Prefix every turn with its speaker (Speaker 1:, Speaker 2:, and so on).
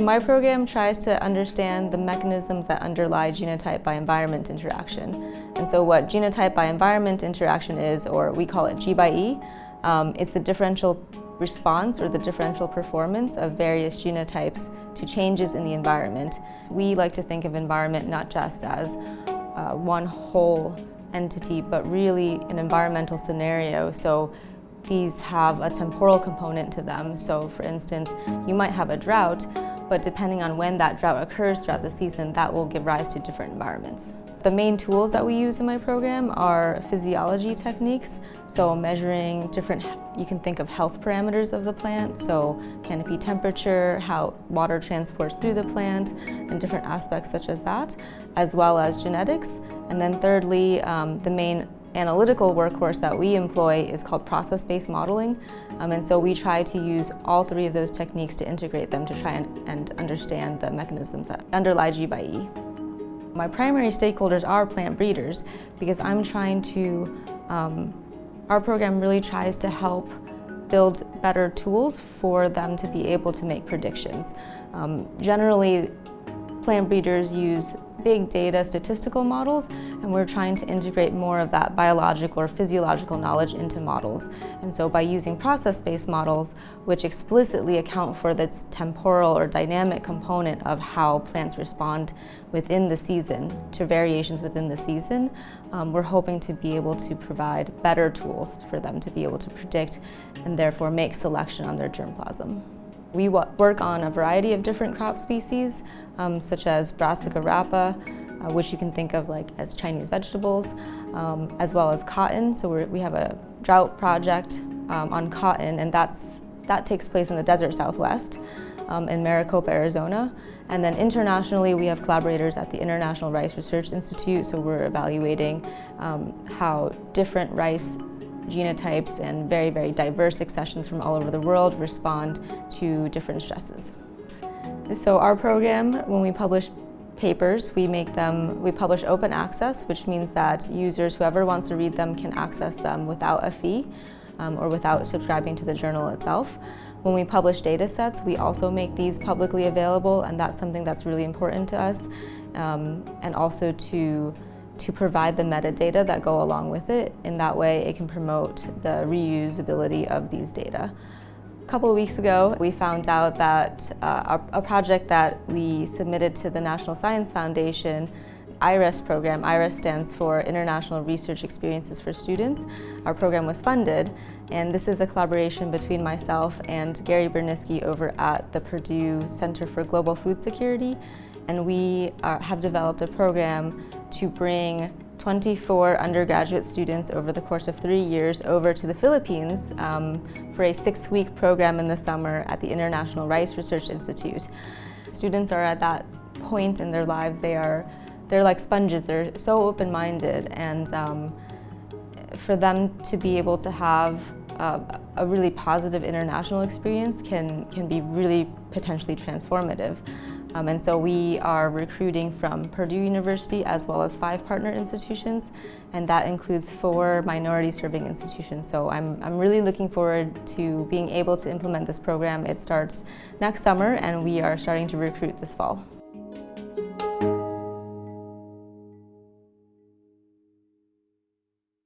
Speaker 1: My program tries to understand the mechanisms that underlie genotype by environment interaction. And so what genotype by environment interaction is, or we call it G by E, it's the differential response or the differential performance of various genotypes to changes in the environment. We like to think of environment not just as one whole entity, but really an environmental scenario. So these have a temporal component to them. So for instance, you might have a drought, but depending on when that drought occurs throughout the season, that will give rise to different environments. The main tools that we use in my program are physiology techniques, so measuring different, you can think of health parameters of the plant, so canopy temperature, how water transports through the plant, and different aspects such as that, as well as genetics. And then thirdly, the main analytical workhorse that we employ is called process-based modeling. And so we try to use all three of those techniques to integrate them to try and understand the mechanisms that underlie G by E. My primary stakeholders are plant breeders because I'm trying to, our program really tries to help build better tools for them to be able to make predictions. Generally, plant breeders use big data statistical models, and we're trying to integrate more of that biological or physiological knowledge into models. And so by using process-based models, which explicitly account for this temporal or dynamic component of how plants respond within the season to variations within the season, we're hoping to be able to provide better tools for them to be able to predict and therefore make selection on their germplasm. We work on a variety of different crop species, such as Brassica rapa, which you can think of like as Chinese vegetables, as well as cotton. So we have a drought project on cotton, and that takes place in the desert Southwest, in Maricopa, Arizona. And then internationally, we have collaborators at the International Rice Research Institute, so we're evaluating how different rice genotypes and very, very diverse accessions from all over the world respond to different stresses. So our program, when we publish papers, we publish open access, which means that users, whoever wants to read them, can access them without a fee or without subscribing to the journal itself. When we publish data sets, we also make these publicly available, and that's something that's really important to us, and also to provide the metadata that go along with it. In that way, it can promote the reusability of these data. A couple of weeks ago, we found out that a project that we submitted to the National Science Foundation IRES program, IRES stands for International Research Experiences for Students. Our program was funded, and this is a collaboration between myself and Gary Berniski over at the Purdue Center for Global Food Security. And we have developed a program to bring 24 undergraduate students over the course of 3 years over to the Philippines for a 6-week program in the summer at the International Rice Research Institute. Students are at that point in their lives, they're like sponges, they're so open-minded, and for them to be able to have a really positive international experience can be really potentially transformative. And so we are recruiting from Purdue University as well as 5 partner institutions, and that includes 4 minority-serving institutions. So I'm really looking forward to being able to implement this program. It starts next summer, and we are starting to recruit this fall.